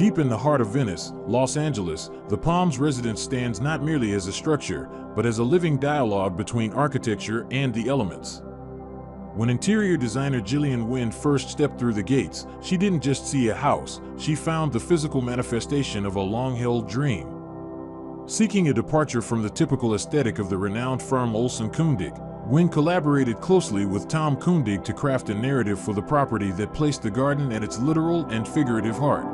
Deep in the heart of Venice, Los Angeles, the Palms residence stands not merely as a structure, but as a living dialogue between architecture and the elements. When interior designer Gillian Wynn first stepped through the gates, she didn't just see a house, she found the physical manifestation of a long-held dream. Seeking a departure from the typical aesthetic of the renowned firm Olson Kundig, Wynn collaborated closely with Tom Kundig to craft a narrative for the property that placed the garden at its literal and figurative heart.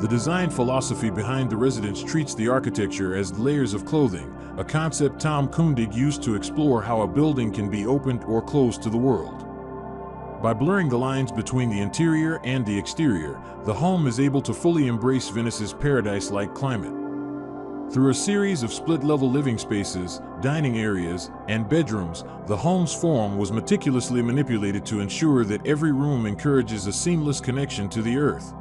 The design philosophy behind the residence treats the architecture as layers of clothing, a concept Tom Kundig used to explore how a building can be opened or closed to the world. By blurring the lines between the interior and the exterior, the home is able to fully embrace Venice's paradise-like climate. Through a series of split-level living spaces, dining areas, and bedrooms, the home's form was meticulously manipulated to ensure that every room encourages a seamless connection to the earth.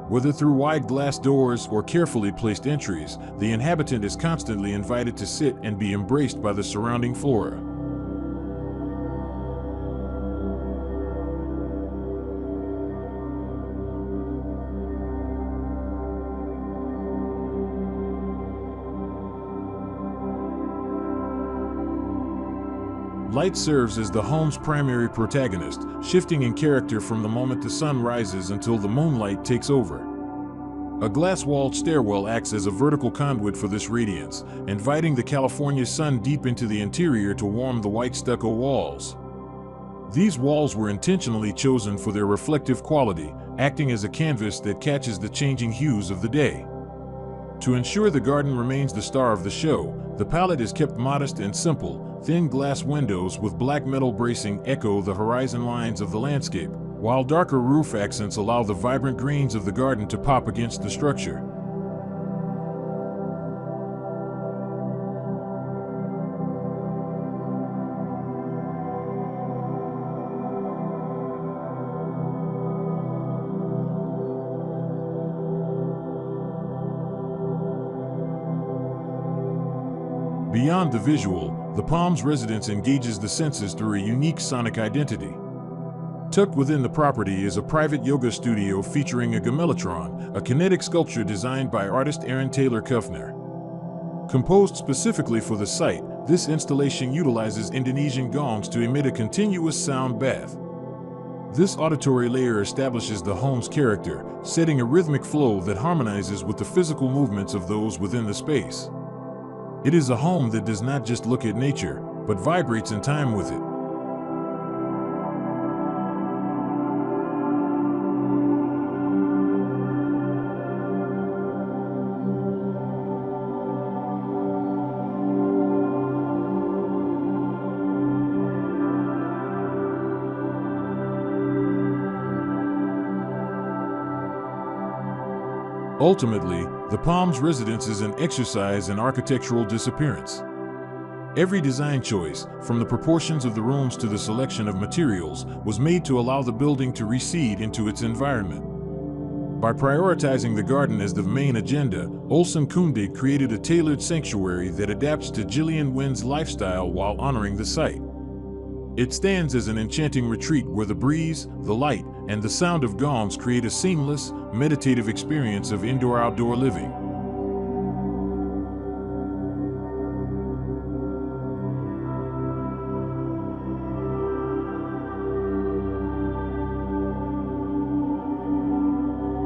Whether through wide glass doors or carefully placed entries, the inhabitant is constantly invited to sit and be embraced by the surrounding flora. Light serves as the home's primary protagonist, shifting in character from the moment the sun rises until the moonlight takes over. A glass-walled stairwell acts as a vertical conduit for this radiance, inviting the California sun deep into the interior to warm the white stucco walls. These walls were intentionally chosen for their reflective quality, acting as a canvas that catches the changing hues of the day. To ensure the garden remains the star of the show, the palette is kept modest and simple. Thin glass windows with black metal bracing echo the horizon lines of the landscape, while darker roof accents allow the vibrant greens of the garden to pop against the structure. Beyond the visual, the Palms residence engages the senses through a unique sonic identity. Tucked within the property is a private yoga studio featuring a gammelotron, a kinetic sculpture designed by artist Aaron Taylor Kuffner. Composed specifically for the site, this installation utilizes Indonesian gongs to emit a continuous sound bath. This auditory layer establishes the home's character, setting a rhythmic flow that harmonizes with the physical movements of those within the space. It is a home that does not just look at nature, but vibrates in time with it. Ultimately, the Palms residence is an exercise in architectural disappearance. Every design choice, from the proportions of the rooms to the selection of materials, was made to allow the building to recede into its environment. By prioritizing the garden as the main agenda, Olson Kundig created a tailored sanctuary that adapts to Gillian Wynn's lifestyle while honoring the site. It stands as an enchanting retreat where the breeze, the light, and the sound of gongs create a seamless, meditative experience of indoor-outdoor living.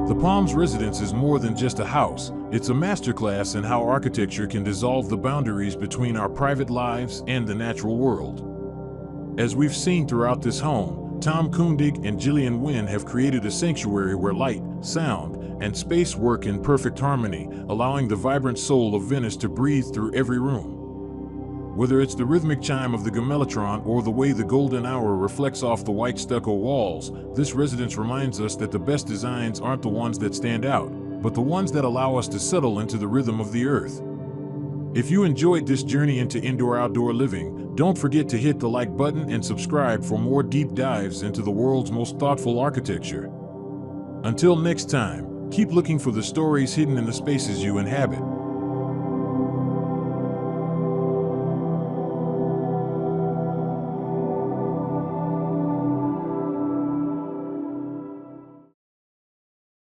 The Palms residence is more than just a house, it's a masterclass in how architecture can dissolve the boundaries between our private lives and the natural world. As we've seen throughout this home, Tom Kundig and Gillian Wynn have created a sanctuary where light, sound, and space work in perfect harmony, allowing the vibrant soul of Venice to breathe through every room. Whether it's the rhythmic chime of the gammelotron or the way the golden hour reflects off the white stucco walls, this residence reminds us that the best designs aren't the ones that stand out, but the ones that allow us to settle into the rhythm of the earth. If you enjoyed this journey into indoor-outdoor living, don't forget to hit the like button and subscribe for more deep dives into the world's most thoughtful architecture. Until next time, keep looking for the stories hidden in the spaces you inhabit.